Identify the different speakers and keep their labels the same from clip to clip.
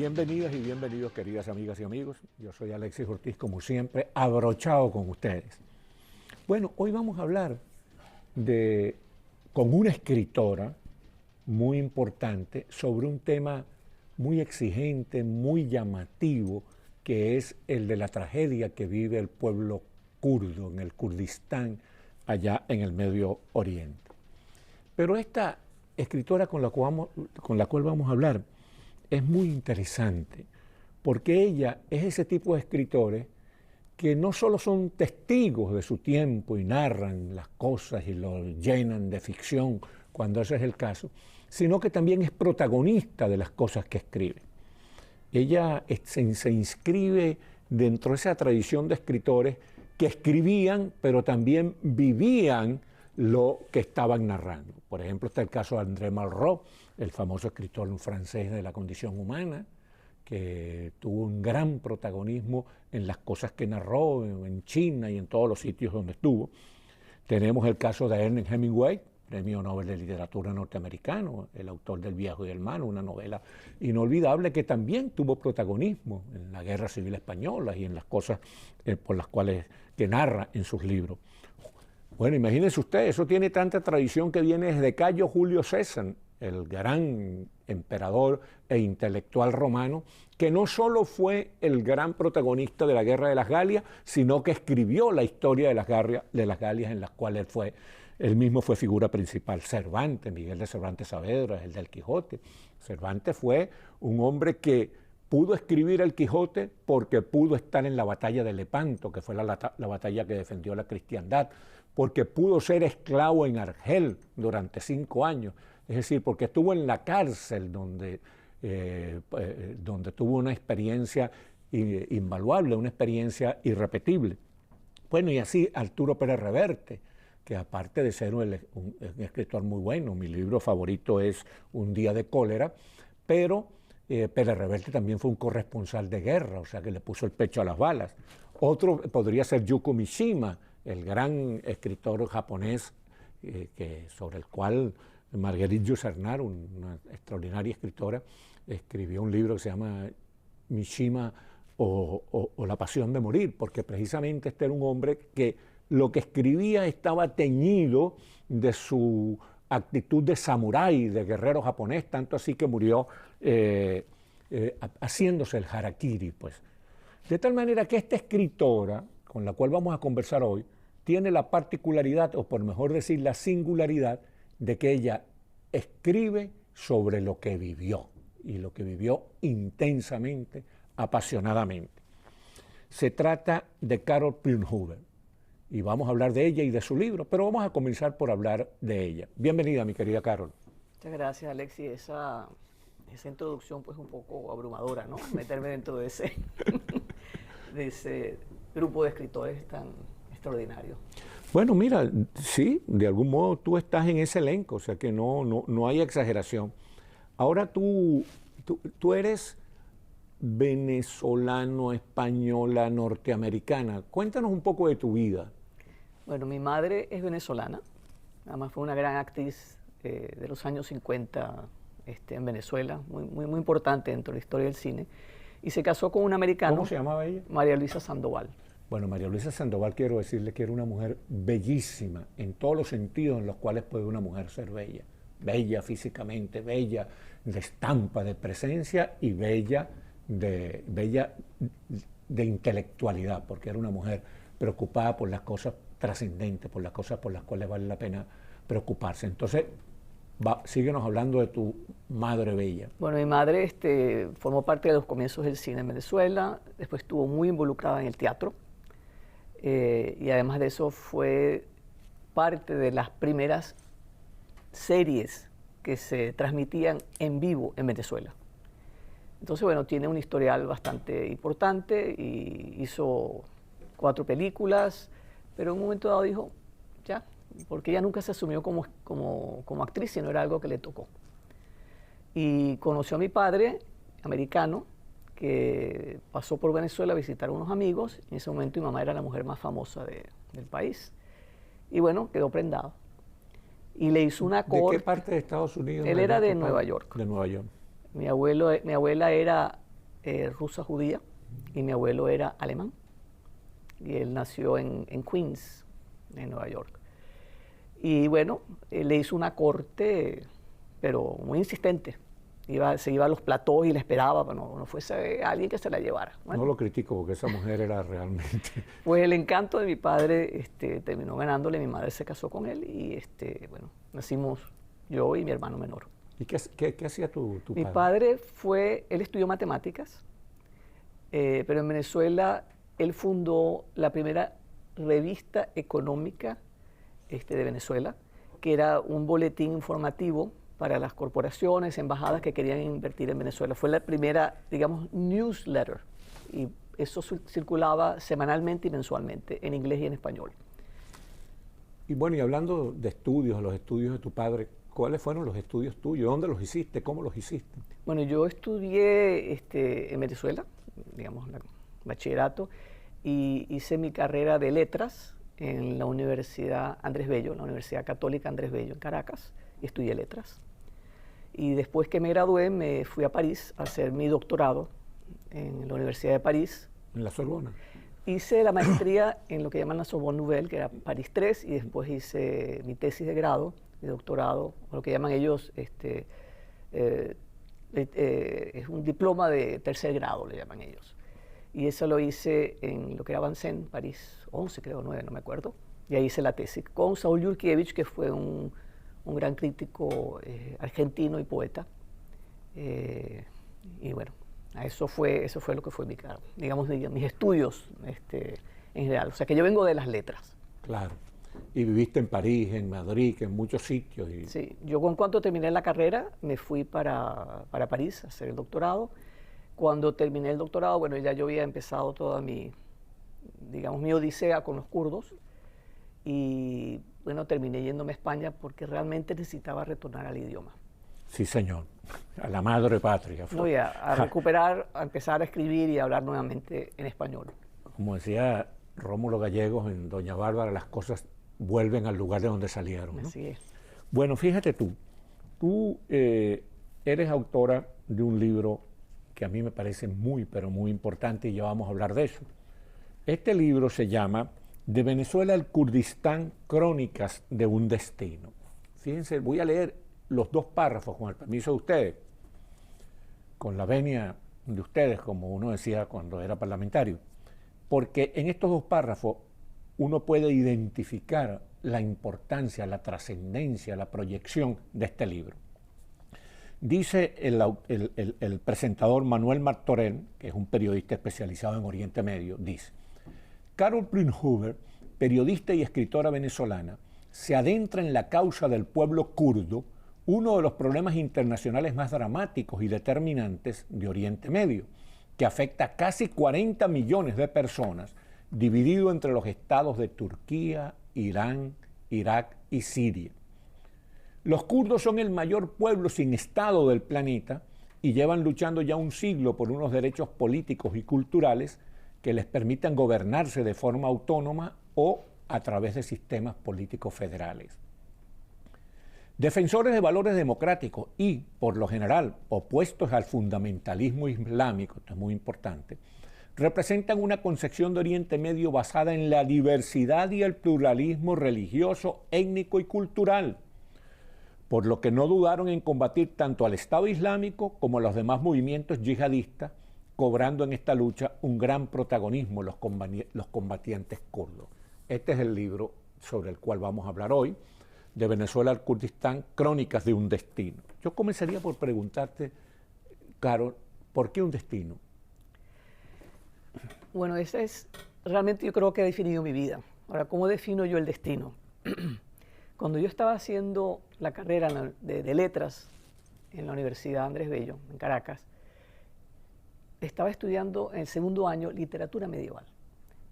Speaker 1: Bienvenidas y bienvenidos, queridas amigas y amigos. Yo soy Alexis Ortiz, como siempre, abrochado con ustedes. Bueno, hoy vamos a hablar con una escritora muy importante sobre un tema muy exigente, muy llamativo, que es el de la tragedia que vive el pueblo kurdo en el Kurdistán, allá en el Medio Oriente. Pero esta escritora con la cual vamos a hablar es muy interesante, porque ella es ese tipo de escritores que no solo son testigos de su tiempo y narran las cosas y lo llenan de ficción cuando ese es el caso, sino que también es protagonista de las cosas que escribe. Ella se inscribe dentro de esa tradición de escritores que escribían, pero también vivían lo que estaban narrando. Por ejemplo, está el caso de André Malraux, el famoso escritor francés de la condición humana, que tuvo un gran protagonismo en las cosas que narró en China y en todos los sitios donde estuvo. Tenemos el caso de Ernest Hemingway, Premio Nobel de Literatura norteamericano, el autor del Viejo y el Malo, una novela inolvidable que también tuvo protagonismo en la Guerra Civil Española y en las cosas por las cuales que narra en sus libros. Bueno, imagínense ustedes, eso tiene tanta tradición que viene desde Cayo Julio César, el gran emperador e intelectual romano, que no solo fue el gran protagonista de la Guerra de las Galias, sino que escribió la historia de las Galias en las cuales él mismo fue figura principal. Cervantes, Miguel de Cervantes Saavedra, el del Quijote. Cervantes fue un hombre que pudo escribir el Quijote porque pudo estar en la batalla de Lepanto, que fue la batalla que defendió la cristiandad, porque pudo ser esclavo en Argel durante 5 años, es decir, porque estuvo en la cárcel donde tuvo una experiencia invaluable, una experiencia irrepetible. Bueno, y así Arturo Pérez Reverte, que aparte de ser un escritor muy bueno, mi libro favorito es Un día de cólera, pero Pérez Reverte también fue un corresponsal de guerra, o sea que le puso el pecho a las balas. Otro podría ser Yuko Mishima, el gran escritor japonés sobre el cual Marguerite Yourcenar, una extraordinaria escritora, escribió un libro que se llama Mishima o La pasión de morir, porque precisamente este era un hombre que lo que escribía estaba teñido de su actitud de samurái, de guerrero japonés, tanto así que murió haciéndose el harakiri, pues. De tal manera que esta escritora, con la cual vamos a conversar hoy, tiene la particularidad, o por mejor decir, la singularidad, de que ella escribe sobre lo que vivió, y lo que vivió intensamente, apasionadamente. Se trata de Carol Pluhnhuber, y vamos a hablar de ella y de su libro, pero vamos a comenzar por hablar de ella. Bienvenida, mi querida Carol.
Speaker 2: Muchas gracias, Alexis. Esa introducción pues un poco abrumadora, ¿no? Meterme dentro de ese grupo de escritores tan extraordinario.
Speaker 1: Bueno, mira, sí, de algún modo tú estás en ese elenco, o sea que no hay exageración. Ahora tú eres venezolano, española, norteamericana. Cuéntanos un poco de tu vida.
Speaker 2: Bueno, mi madre es venezolana, además fue una gran actriz de los años 50 en Venezuela, muy importante dentro de la historia del cine, y se casó con un americano.
Speaker 1: ¿Cómo se llamaba ella?
Speaker 2: María Luisa Sandoval.
Speaker 1: Bueno, María Luisa Sandoval, quiero decirle que era una mujer bellísima, en todos los sentidos en los cuales puede una mujer ser bella. Bella físicamente, bella de estampa, de presencia, y bella de intelectualidad, porque era una mujer preocupada por las cosas trascendentes, por las cosas por las cuales vale la pena preocuparse. Entonces, síguenos hablando de tu madre bella.
Speaker 2: Bueno, mi madre formó parte de los comienzos del cine en Venezuela, después estuvo muy involucrada en el teatro, y además de eso fue parte de las primeras series que se transmitían en vivo en Venezuela. Entonces, bueno, tiene un historial bastante importante y hizo 4 películas, pero en un momento dado dijo, ya, porque ella nunca se asumió como actriz, sino era algo que le tocó. Y conoció a mi padre, americano, que pasó por Venezuela a visitar a unos amigos. En ese momento mi mamá era la mujer más famosa del país. Y bueno, quedó prendado. Y le hizo una corte.
Speaker 1: ¿De qué parte de Estados Unidos?
Speaker 2: Él era de Nueva York.
Speaker 1: De Nueva York.
Speaker 2: Mi abuela era rusa judía y mi abuelo era alemán. Y él nació en Queens, en Nueva York. Y bueno, le hizo una corte, pero muy insistente. Se iba a los platós y le esperaba, pero no fuese alguien que se la llevara. Bueno,
Speaker 1: No lo critico porque esa mujer era realmente...
Speaker 2: pues el encanto de mi padre terminó ganándole, mi madre se casó con él y bueno, nacimos yo y mi hermano menor.
Speaker 1: ¿Y qué hacía tu padre?
Speaker 2: Mi padre él estudió matemáticas, pero en Venezuela él fundó la primera revista económica de Venezuela, que era un boletín informativo para las corporaciones, embajadas que querían invertir en Venezuela. Fue la primera, digamos, newsletter, y eso circulaba semanalmente y mensualmente, en inglés y en español.
Speaker 1: Y bueno, y hablando de estudios, los estudios de tu padre, ¿cuáles fueron los estudios tuyos? ¿Dónde los hiciste? ¿Cómo los hiciste?
Speaker 2: Bueno, yo estudié en Venezuela, digamos, bachillerato, y hice mi carrera de letras en la Universidad Andrés Bello, la Universidad Católica Andrés Bello en Caracas, y estudié letras. Y después que me gradué me fui a París a hacer mi doctorado en la Universidad de París.
Speaker 1: ¿En la Sorbona?
Speaker 2: Hice la maestría en lo que llaman la Sorbonne Nouvelle, que era París 3, y después hice mi tesis de grado, mi doctorado, o lo que llaman ellos, es un diploma de tercer grado, le llaman ellos. Y eso lo hice en lo que era Vincennes, París 11, creo, 9, no me acuerdo. Y ahí hice la tesis con Saúl Yurkiewicz, que fue un gran crítico argentino y poeta. Y bueno, eso fue lo que fue mis estudios en general. O sea, que yo vengo de las letras.
Speaker 1: Claro. Y viviste en París, en Madrid, en muchos sitios.
Speaker 2: Sí, yo en cuanto terminé la carrera me fui para París a hacer el doctorado. Cuando terminé el doctorado, bueno, ya yo había empezado toda mi odisea con los kurdos. Y bueno, terminé yéndome a España porque realmente necesitaba retornar al idioma.
Speaker 1: Sí, señor, a la madre patria.
Speaker 2: Voy a recuperar, a empezar a escribir y a hablar nuevamente en español.
Speaker 1: Como decía Rómulo Gallegos en Doña Bárbara, las cosas vuelven al lugar de donde salieron, ¿no?
Speaker 2: Así es.
Speaker 1: Bueno, fíjate tú eres autora de un libro que a mí me parece muy, pero muy importante y ya vamos a hablar de eso. Este libro se llama De Venezuela al Kurdistán, Crónicas de un Destino. Fíjense, voy a leer los dos párrafos con el permiso de ustedes, con la venia de ustedes, como uno decía cuando era parlamentario, porque en estos dos párrafos uno puede identificar la importancia, la trascendencia, la proyección de este libro. Dice el presentador Manuel Martorell, que es un periodista especializado en Oriente Medio, dice: Carol Pluijnhoever, periodista y escritora venezolana, se adentra en la causa del pueblo kurdo, uno de los problemas internacionales más dramáticos y determinantes de Oriente Medio, que afecta a casi 40 millones de personas, dividido entre los estados de Turquía, Irán, Irak y Siria. Los kurdos son el mayor pueblo sin estado del planeta y llevan luchando ya un siglo por unos derechos políticos y culturales que les permitan gobernarse de forma autónoma o a través de sistemas políticos federales. Defensores de valores democráticos y, por lo general, opuestos al fundamentalismo islámico, esto es muy importante, representan una concepción de Oriente Medio basada en la diversidad y el pluralismo religioso, étnico y cultural, por lo que no dudaron en combatir tanto al Estado Islámico como a los demás movimientos yihadistas, cobrando en esta lucha un gran protagonismo los combatientes kurdos. Este es el libro sobre el cual vamos a hablar hoy, De Venezuela al Kurdistán, Crónicas de un Destino. Yo comenzaría por preguntarte, Carol, ¿por qué un destino?
Speaker 2: Bueno, realmente yo creo que ha definido mi vida. Ahora, ¿cómo defino yo el destino? Cuando yo estaba haciendo la carrera de letras en la Universidad Andrés Bello, en Caracas, estaba estudiando en el segundo año literatura medieval.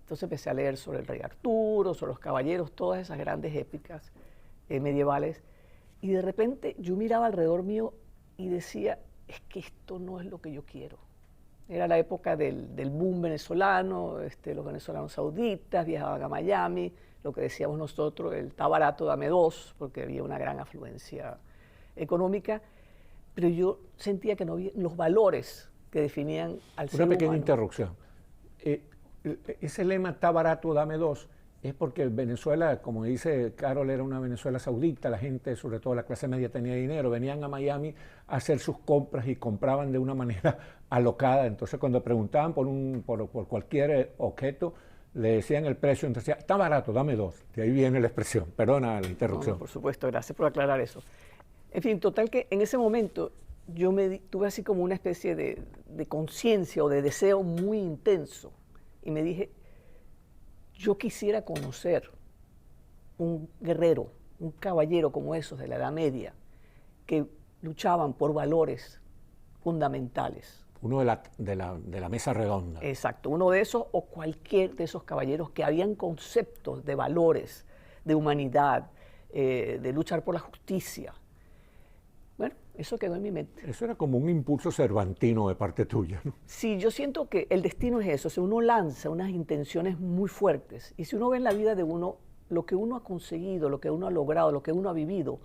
Speaker 2: Entonces empecé a leer sobre el rey Arturo, sobre los caballeros, todas esas grandes épicas medievales, y de repente yo miraba alrededor mío y decía, es que esto no es lo que yo quiero. Era la época del boom venezolano, los venezolanos sauditas viajaban a Miami, lo que decíamos nosotros, el está barato, dame dos, porque había una gran afluencia económica, pero yo sentía que no había los valores que definían al ser
Speaker 1: Una pequeña
Speaker 2: humano.
Speaker 1: interrupción. Ese lema, está barato, dame dos, es porque Venezuela, como dice Carol, era una Venezuela saudita, la gente, sobre todo la clase media, tenía dinero, venían a Miami a hacer sus compras y compraban de una manera alocada. Entonces, cuando preguntaban por cualquier objeto, le decían el precio, entonces decía, está barato, dame dos. De ahí viene la expresión. Perdona la interrupción.
Speaker 2: No, por supuesto, gracias por aclarar eso. En fin, total que en ese momento yo tuve así como una especie de conciencia o de deseo muy intenso. Y me dije, yo quisiera conocer un guerrero, un caballero como esos de la Edad Media, que luchaban por valores fundamentales.
Speaker 1: Uno de la mesa redonda.
Speaker 2: Exacto, uno de esos o cualquier de esos caballeros que habían conceptos de valores, de humanidad, de luchar por la justicia. Bueno, eso quedó en mi mente.
Speaker 1: Eso era como un impulso cervantino de parte tuya, ¿no?
Speaker 2: Sí, yo siento que el destino es eso, o sea, uno lanza unas intenciones muy fuertes y si uno ve en la vida de uno lo que uno ha conseguido, lo que uno ha logrado, lo que uno ha vivido,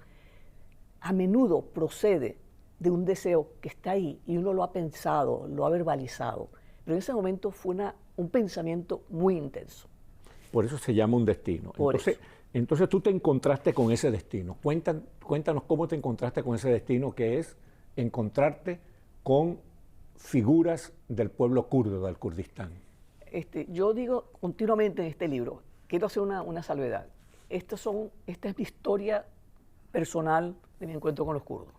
Speaker 2: a menudo procede de un deseo que está ahí y uno lo ha pensado, lo ha verbalizado, pero en ese momento fue un pensamiento muy intenso.
Speaker 1: Por eso se llama un destino. Entonces tú te encontraste con ese destino. Cuéntanos cómo te encontraste con ese destino, que es encontrarte con figuras del pueblo kurdo, del Kurdistán.
Speaker 2: Yo digo continuamente en este libro, quiero hacer una salvedad. Esta es mi historia personal de mi encuentro con los kurdos.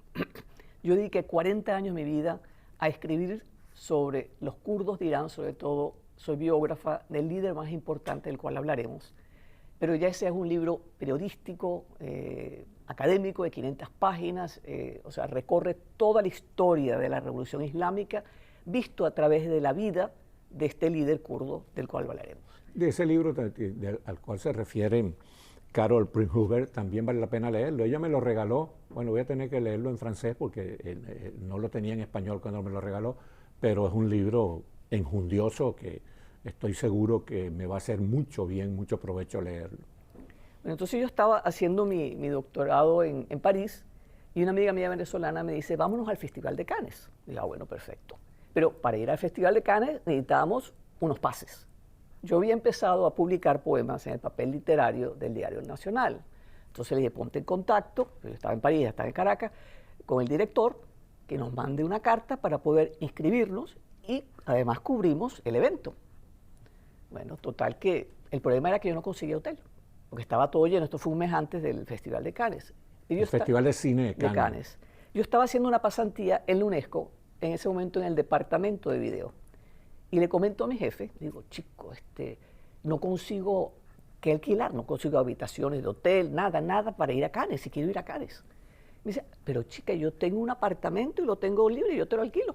Speaker 2: Yo dediqué 40 años de mi vida a escribir sobre los kurdos de Irán, sobre todo soy biógrafa del líder más importante del cual hablaremos, pero ya ese es un libro periodístico, académico de 500 páginas, o sea, recorre toda la historia de la Revolución Islámica visto a través de la vida de este líder kurdo del cual hablaremos.
Speaker 1: De ese libro al cual se refiere Carol Prinzhuber, también vale la pena leerlo. Ella me lo regaló, bueno, voy a tener que leerlo en francés porque no lo tenía en español cuando me lo regaló, pero es un libro enjundioso que estoy seguro que me va a hacer mucho bien, mucho provecho leerlo.
Speaker 2: Bueno, entonces yo estaba haciendo mi doctorado en París y una amiga mía venezolana me dice, vámonos al Festival de Cannes. Y digo, bueno, perfecto. Pero para ir al Festival de Cannes necesitábamos unos pases. Yo había empezado a publicar poemas en el papel literario del Diario Nacional. Entonces le dije, ponte en contacto, yo estaba en París, estaba en Caracas, con el director, que nos mande una carta para poder inscribirnos y además cubrimos el evento. Bueno, total que el problema era que yo no conseguía hotel, porque estaba todo lleno. Esto fue un mes antes del Festival de Cannes.
Speaker 1: El Festival de Cine de Cannes.
Speaker 2: Yo estaba haciendo una pasantía en la UNESCO, en ese momento en el departamento de video. Y le comento a mi jefe, digo, chico, no consigo qué alquilar, no consigo habitaciones de hotel, nada para ir a Cannes, si quiero ir a Cannes. Me dice, pero chica, yo tengo un apartamento y lo tengo libre, yo te lo alquilo.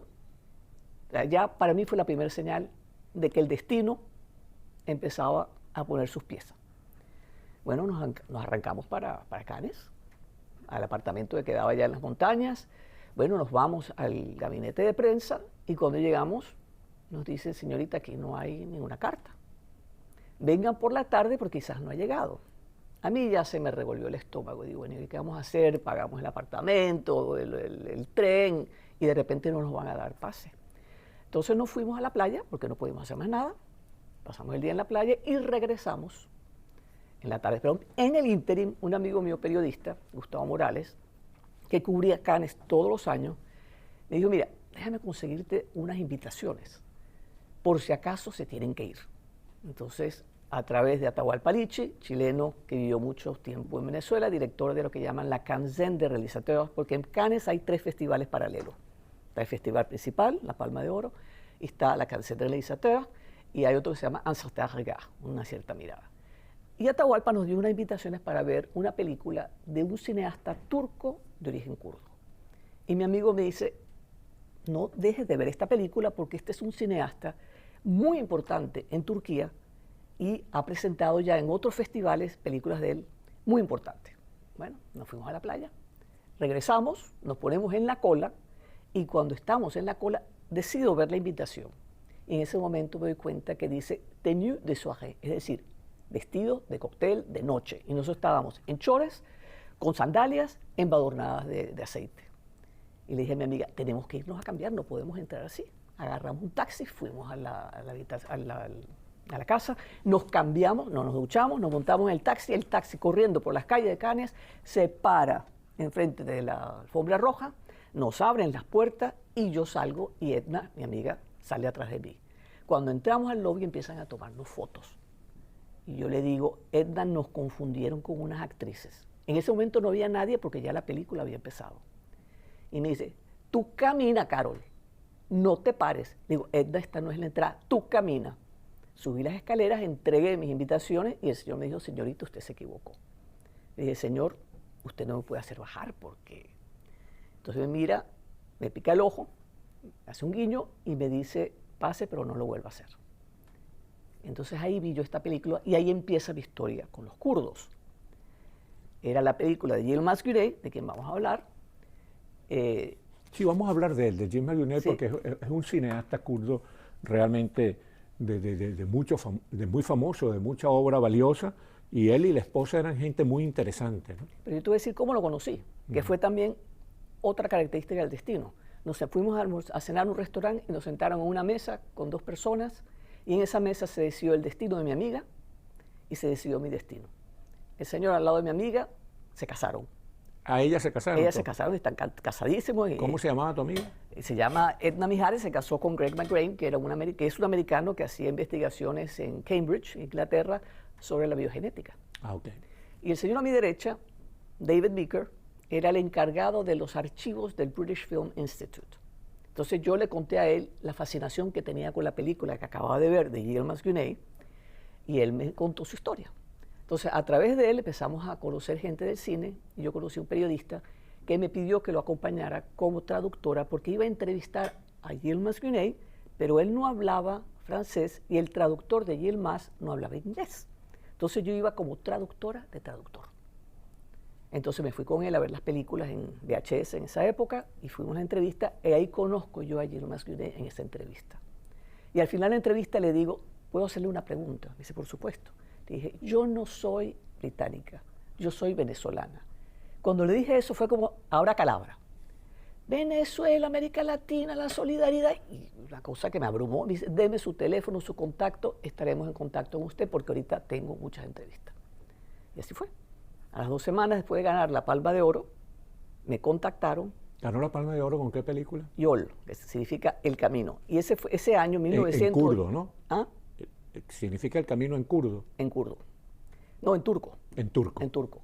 Speaker 2: O sea, ya para mí fue la primera señal de que el destino empezaba a poner sus piezas. Bueno, nos arrancamos para Cannes, al apartamento que quedaba allá en las montañas. Bueno, nos vamos al gabinete de prensa y cuando llegamos nos dicen, señorita, aquí no hay ninguna carta. Vengan por la tarde porque quizás no ha llegado. A mí ya se me revolvió el estómago. Digo, bueno, ¿y qué vamos a hacer? Pagamos el apartamento, el tren y de repente no nos van a dar pase. Entonces nos fuimos a la playa porque no pudimos hacer más nada. Pasamos el día en la playa y regresamos en la tarde. Pero en el ínterin, un amigo mío periodista, Gustavo Morales, que cubría Cannes todos los años, me dijo, mira, déjame conseguirte unas invitaciones, por si acaso se tienen que ir. Entonces, a través de Atahualpa Lichi, chileno que vivió mucho tiempo en Venezuela, director de lo que llaman la Cannes de Realizadores, porque en Cannes hay 3 festivales paralelos. Está el festival principal, la Palma de Oro, y está la Cannes de Realizadores, y hay otro que se llama Un certain regard, una cierta mirada. Y Atahualpa nos dio unas invitaciones para ver una película de un cineasta turco de origen kurdo. Y mi amigo me dice, no dejes de ver esta película porque este es un cineasta muy importante en Turquía y ha presentado ya en otros festivales películas de él muy importantes. Bueno, nos fuimos a la playa, regresamos, nos ponemos en la cola y cuando estamos en la cola decido ver la invitación. Y en ese momento me doy cuenta que dice tenue de soirée, es decir, vestido de cóctel de noche. Y nosotros estábamos en chores, con sandalias, embadurnadas de aceite. Y le dije a mi amiga, tenemos que irnos a cambiar, no podemos entrar así. agarramos un taxi, fuimos a la casa, nos cambiamos, no nos duchamos, nos montamos en el taxi corriendo por las calles de Cannes, se para enfrente de la alfombra roja, nos abren las puertas y yo salgo y Edna, mi amiga, sale atrás de mí. Cuando entramos al lobby empiezan a tomarnos fotos. Y yo le digo, Edna, nos confundieron con unas actrices. En ese momento no había nadie porque ya la película había empezado. Y me dice, tú camina, Carol, no te pares. Digo, Edna, esta no es la entrada, tú camina. Subí las escaleras, entregué mis invitaciones y el señor me dijo, señorita, usted se equivocó. Le dije, señor, usted no me puede hacer bajar porque... Entonces me mira, me pica el ojo, hace un guiño y me dice, pase, pero no lo vuelva a hacer. Entonces ahí vi yo esta película y ahí empieza mi historia con los kurdos. Era la película de Yilmaz Güney, de quien vamos a hablar.
Speaker 1: Sí, vamos a hablar de él, de Yilmaz Güney, sí, porque es un cineasta kurdo realmente muy famoso, de mucha obra valiosa, y él y la esposa eran gente muy interesante, ¿no?
Speaker 2: Pero yo te voy a decir cómo lo conocí, que fue también otra característica del destino. Fuimos a cenar en un restaurante y nos sentaron en una mesa con 2 personas, y en esa mesa se decidió el destino de mi amiga y se decidió mi destino. El señor al lado de mi amiga se casaron.
Speaker 1: ¿A ella se casaron?
Speaker 2: Ellas se casaron, están casadísimos.
Speaker 1: ¿Cómo se llamaba tu amiga?
Speaker 2: Se llama Edna Mijares, se casó con Greg McGrain, que es un americano que hacía investigaciones en Cambridge, Inglaterra, sobre la biogenética.
Speaker 1: Ah, ok.
Speaker 2: Y el señor a mi derecha, David Meeker, era el encargado de los archivos del British Film Institute. Entonces yo le conté a él la fascinación que tenía con la película que acababa de ver de Yilmaz Güney, y él me contó su historia. Entonces, a través de él empezamos a conocer gente del cine, y yo conocí a un periodista que me pidió que lo acompañara como traductora porque iba a entrevistar a Yilmaz Güney, pero él no hablaba francés y el traductor de Yilmaz no hablaba inglés. Entonces yo iba como traductora de traductor. Entonces me fui con él a ver las películas en VHS en esa época y fuimos a una entrevista y ahí conozco yo a Yilmaz Güney en esa entrevista. Y al final de la entrevista le digo, ¿puedo hacerle una pregunta? Me dice, por supuesto. Le dije, yo no soy británica, yo soy venezolana. Cuando le dije eso fue como, ahora calabra. Venezuela, América Latina, la solidaridad. Y una cosa que me abrumó, me dice, deme su teléfono, su contacto, estaremos en contacto con usted porque ahorita tengo muchas entrevistas. Y así fue. A las 2 semanas después de ganar la Palma de Oro, me contactaron.
Speaker 1: ¿Ganó la Palma de Oro con qué película?
Speaker 2: Yol, que significa El Camino. Y ese año, 1900...
Speaker 1: En kurdo, ¿no?
Speaker 2: ¿Ah?
Speaker 1: Significa el camino en kurdo.
Speaker 2: En kurdo. No, en turco.
Speaker 1: En turco.
Speaker 2: En turco.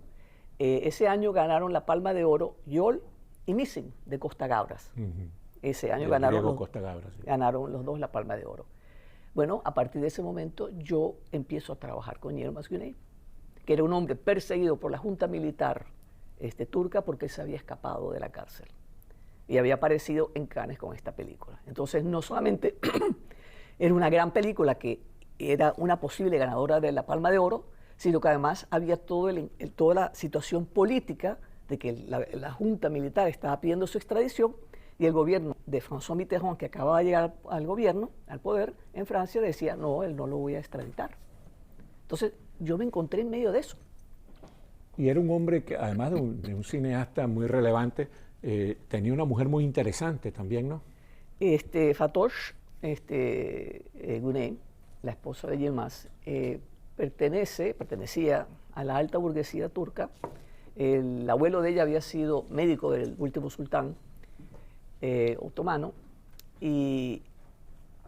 Speaker 2: Ese año ganaron la Palma de Oro Yol y Missing de Costa Gabras. Ese año ganaron los 2 la Palma de Oro. Bueno, a partir de ese momento yo empiezo a trabajar con Yilmaz Güney, que era un hombre perseguido por la Junta Militar turca porque se había escapado de la cárcel. Y había aparecido en Cannes con esta película. Entonces, no solamente era una gran película que era una posible ganadora de la Palma de Oro, sino que además había toda la situación política de que la Junta Militar estaba pidiendo su extradición y el gobierno de François Mitterrand, que acababa de llegar al gobierno, al poder en Francia, decía, no, él no lo voy a extraditar. Entonces, yo me encontré en medio de eso.
Speaker 1: Y era un hombre que, además de un cineasta muy relevante, tenía una mujer muy interesante también, ¿no?
Speaker 2: Fatosh Güney, la esposa de Yilmaz, pertenecía a la alta burguesía turca. El abuelo de ella había sido médico del último sultán otomano y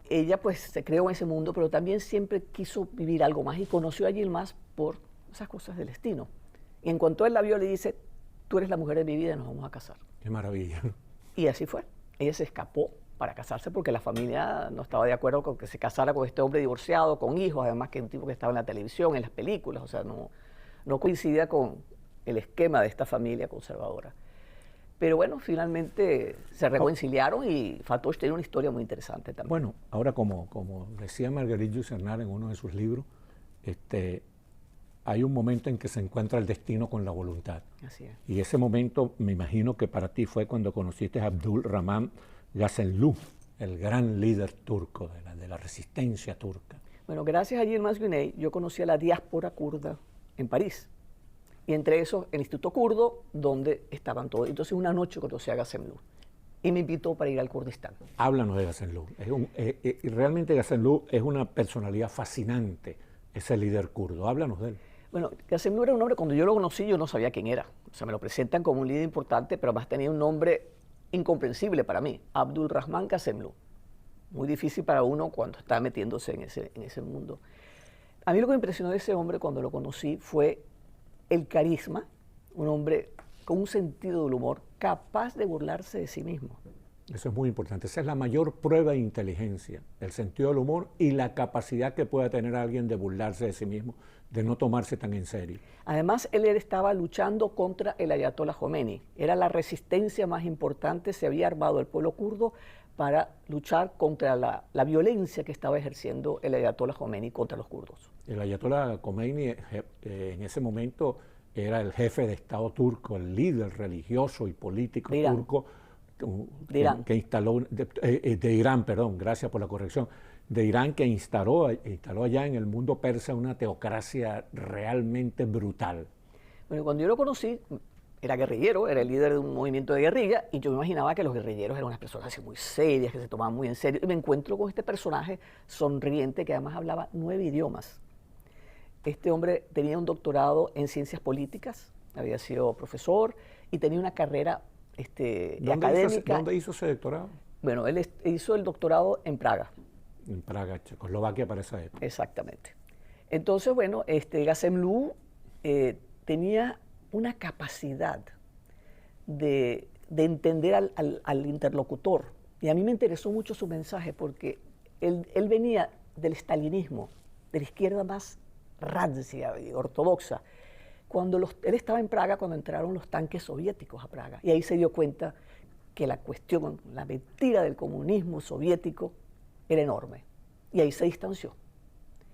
Speaker 2: ella pues se creó en ese mundo, pero también siempre quiso vivir algo más y conoció a Yilmaz por esas cosas del destino. Y en cuanto él la vio, le dice, tú eres la mujer de mi vida y nos vamos a casar.
Speaker 1: Qué maravilla.
Speaker 2: Y así fue. Ella se escapó para casarse porque la familia no estaba de acuerdo con que se casara con este hombre divorciado, con hijos, además que un tipo que estaba en la televisión, en las películas, o sea, no coincidía con el esquema de esta familia conservadora. Pero bueno, finalmente se reconciliaron y Fatosh tiene una historia muy interesante también.
Speaker 1: Bueno, ahora como decía Marguerite Yourcenar en uno de sus libros, hay un momento en que se encuentra el destino con la voluntad.
Speaker 2: Así es.
Speaker 1: Y ese momento me imagino que para ti fue cuando conociste a Abdülrahman Gazenlü, el gran líder turco de la resistencia turca.
Speaker 2: Bueno, gracias a Yilmaz Güney yo conocí a la diáspora kurda en París. Y entre esos, el Instituto Kurdo, donde estaban todos. Entonces una noche conocí a Gazenlü. y me invitó para ir al Kurdistán.
Speaker 1: Háblanos de Ghasemlou. Realmente Ghasemlou es una personalidad fascinante, ese líder kurdo. Háblanos de él.
Speaker 2: Bueno, Ghasemlou era un hombre, cuando yo lo conocí, yo no sabía quién era. O sea, me lo presentan como un líder importante, pero además tenía un nombre incomprensible para mí, Abdul Rahman Ghasemlou. Muy difícil para uno cuando está metiéndose en ese mundo. A mí lo que me impresionó de ese hombre cuando lo conocí fue el carisma, un hombre con un sentido del humor, capaz de burlarse de sí mismo.
Speaker 1: Eso es muy importante. Esa es la mayor prueba de inteligencia, el sentido del humor y la capacidad que pueda tener alguien de burlarse de sí mismo, de no tomarse tan en serio.
Speaker 2: Además, él estaba luchando contra el Ayatollah Khomeini. Era la resistencia más importante, se había armado el pueblo kurdo para luchar contra la violencia que estaba ejerciendo el Ayatollah Khomeini contra los kurdos.
Speaker 1: El Ayatollah Khomeini en ese momento era el jefe de Estado turco, el líder religioso y político turco que instaló, de Irán, perdón, gracias por la corrección, de Irán, que instaló allá en el mundo persa una teocracia realmente brutal.
Speaker 2: Bueno, cuando yo lo conocí, era guerrillero, era el líder de un movimiento de guerrilla, y yo me imaginaba que los guerrilleros eran unas personas así muy serias, que se tomaban muy en serio, y me encuentro con este personaje sonriente que además hablaba 9 idiomas. Este hombre tenía un doctorado en ciencias políticas, había sido profesor y tenía una carrera académica.
Speaker 1: ¿Dónde hizo ese doctorado?
Speaker 2: Bueno, él hizo el doctorado en Praga.
Speaker 1: En Praga, Checoslovaquia para esa época.
Speaker 2: Exactamente. Entonces, bueno, Ghasemlou tenía una capacidad de entender al interlocutor. Y a mí me interesó mucho su mensaje porque él venía del stalinismo, de la izquierda más rancia y ortodoxa. Él estaba en Praga cuando entraron los tanques soviéticos a Praga, y ahí se dio cuenta que la cuestión, la mentira del comunismo soviético era enorme, y ahí se distanció.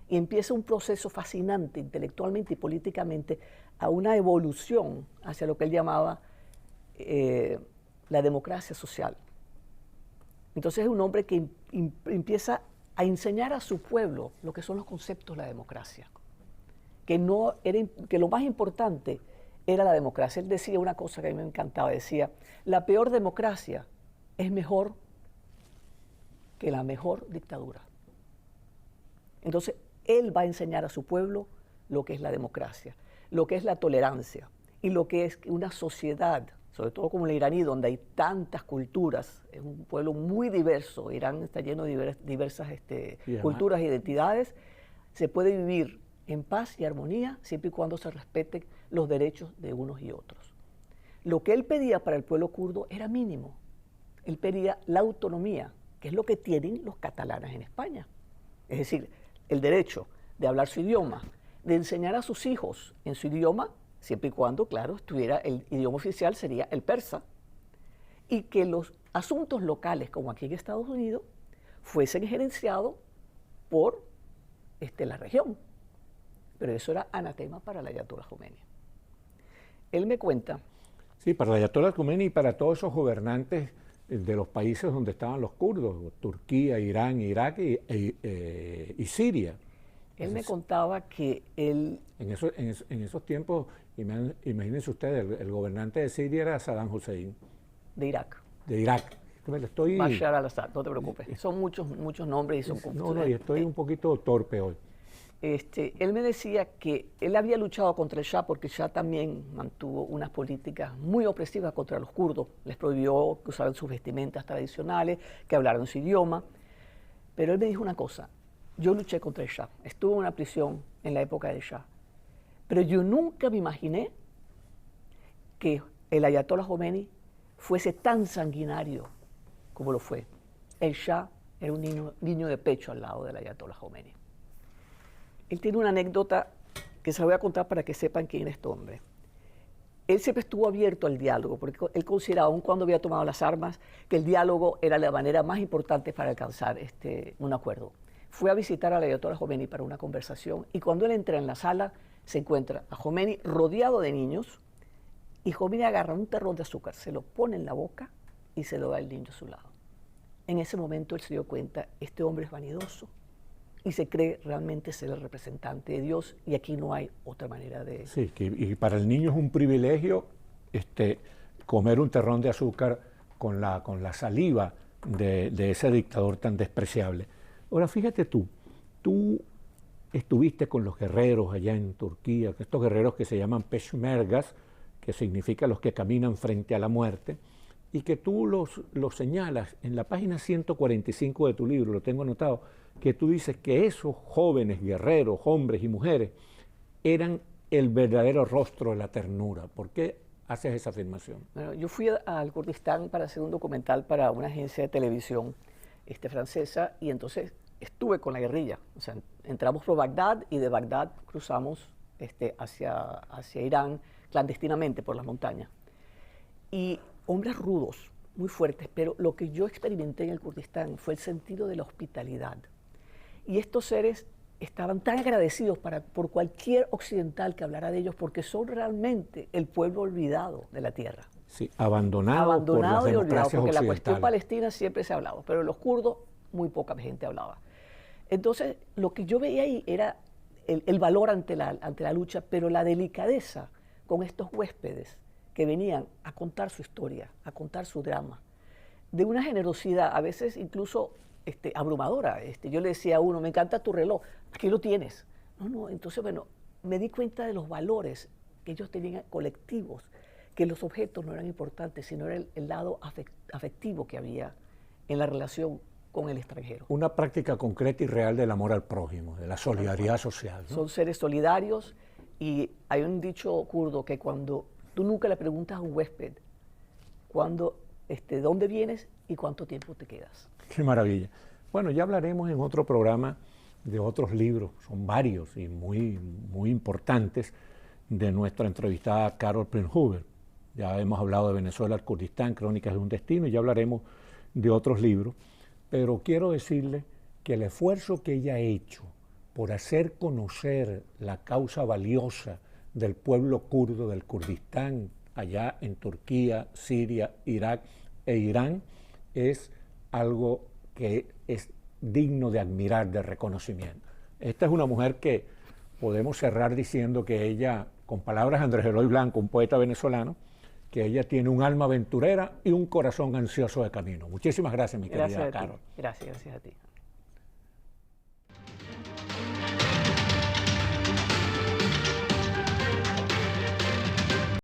Speaker 2: Y empieza un proceso fascinante intelectualmente y políticamente a una evolución hacia lo que él llamaba la democracia social. Entonces es un hombre que empieza a enseñar a su pueblo lo que son los conceptos de la democracia. Que lo más importante era la democracia. Él decía una cosa que a mí me encantaba, decía, la peor democracia es mejor que la mejor dictadura. Entonces, él va a enseñar a su pueblo lo que es la democracia, lo que es la tolerancia y lo que es una sociedad, sobre todo como el iraní, donde hay tantas culturas, es un pueblo muy diverso, Irán está lleno de diversas culturas e identidades, se puede vivir en paz y armonía, siempre y cuando se respeten los derechos de unos y otros. Lo que él pedía para el pueblo kurdo era mínimo. Él pedía la autonomía, que es lo que tienen los catalanes en España. Es decir, el derecho de hablar su idioma, de enseñar a sus hijos en su idioma, siempre y cuando, claro, el idioma oficial sería el persa, y que los asuntos locales, como aquí en Estados Unidos, fuesen gerenciados por la región. Pero eso era anatema para el Ayatollah Khomeini. Él me cuenta...
Speaker 1: Sí, para el Ayatollah Khomeini y para todos esos gobernantes de los países donde estaban los kurdos, Turquía, Irán, Irak y Siria.
Speaker 2: Él me contaba que él...
Speaker 1: En esos tiempos, imagínense ustedes, el gobernante de Siria era Saddam Hussein.
Speaker 2: De Irak.
Speaker 1: De Irak.
Speaker 2: Bashar al-Assad, no te preocupes. Son muchos nombres y son...
Speaker 1: No, y estoy un poquito torpe hoy.
Speaker 2: Él me decía que él había luchado contra el Shah porque el Shah también mantuvo unas políticas muy opresivas contra los kurdos. Les prohibió que usaran sus vestimentas tradicionales, que hablaran su idioma. Pero él me dijo una cosa, yo luché contra el Shah, estuve en una prisión en la época del Shah, pero yo nunca me imaginé que el Ayatollah Khomeini fuese tan sanguinario como lo fue. El Shah era un niño de pecho al lado del Ayatollah Khomeini. Él tiene una anécdota que se la voy a contar para que sepan quién es este hombre. Él siempre estuvo abierto al diálogo, porque él consideraba, aun cuando había tomado las armas, que el diálogo era la manera más importante para alcanzar un acuerdo. Fue a visitar al Ayatollah Khomeini para una conversación, y cuando él entra en la sala, se encuentra a Khomeini rodeado de niños, y Khomeini agarra un terrón de azúcar, se lo pone en la boca y se lo da al niño a su lado. En ese momento él se dio cuenta, este hombre es vanidoso, y se cree realmente ser el representante de Dios, y aquí no hay otra manera de...
Speaker 1: Sí, y para el niño es un privilegio comer un terrón de azúcar con la saliva de ese dictador tan despreciable. Ahora, fíjate tú estuviste con los guerreros allá en Turquía, estos guerreros que se llaman peshmergas, que significa los que caminan frente a la muerte, y que tú los señalas en la página 145 de tu libro, lo tengo anotado, que tú dices que esos jóvenes guerreros, hombres y mujeres, eran el verdadero rostro de la ternura. ¿Por qué haces esa afirmación?
Speaker 2: Bueno, yo fui al Kurdistán para hacer un documental para una agencia de televisión francesa, y entonces estuve con la guerrilla. O sea, entramos por Bagdad y de Bagdad cruzamos hacia Irán clandestinamente por las montañas. Y hombres rudos, muy fuertes, pero lo que yo experimenté en el Kurdistán fue el sentido de la hospitalidad. Y estos seres estaban tan agradecidos por cualquier occidental que hablara de ellos, porque son realmente el pueblo olvidado de la tierra.
Speaker 1: Sí, abandonado por las
Speaker 2: y olvidado,
Speaker 1: democracias
Speaker 2: porque la cuestión
Speaker 1: occidentales.
Speaker 2: palestina siempre se ha hablado, pero los kurdos muy poca gente hablaba. Entonces, lo que yo veía ahí era el valor ante la lucha, pero la delicadeza con estos huéspedes que venían a contar su historia, a contar su drama, de una generosidad a veces incluso abrumadora. Yo le decía a uno, me encanta tu reloj, aquí lo tienes. No, entonces, bueno, me di cuenta de los valores que ellos tenían colectivos, que los objetos no eran importantes, sino era el lado afectivo que había en la relación con el extranjero.
Speaker 1: Una práctica concreta y real del amor al prójimo, de la solidaridad social, ¿no?
Speaker 2: Son seres solidarios, y hay un dicho kurdo que cuando tú nunca le preguntas a un huésped de dónde vienes y cuánto tiempo te quedas.
Speaker 1: Qué maravilla. Bueno, ya hablaremos en otro programa de otros libros, son varios y muy, muy importantes, de nuestra entrevistada Carol Prinz-Huber. Ya hemos hablado de Venezuela, el Kurdistán, Crónicas de un Destino, y ya hablaremos de otros libros. Pero quiero decirle que el esfuerzo que ella ha hecho por hacer conocer la causa valiosa del pueblo kurdo del Kurdistán, allá en Turquía, Siria, Irak e Irán, es algo que es digno de admirar, de reconocimiento. Esta es una mujer que podemos cerrar diciendo que ella, con palabras de Andrés Eloy Blanco, un poeta venezolano, que ella tiene un alma aventurera y un corazón ansioso de camino. Muchísimas gracias, mi querida Carol.
Speaker 2: Gracias a ti.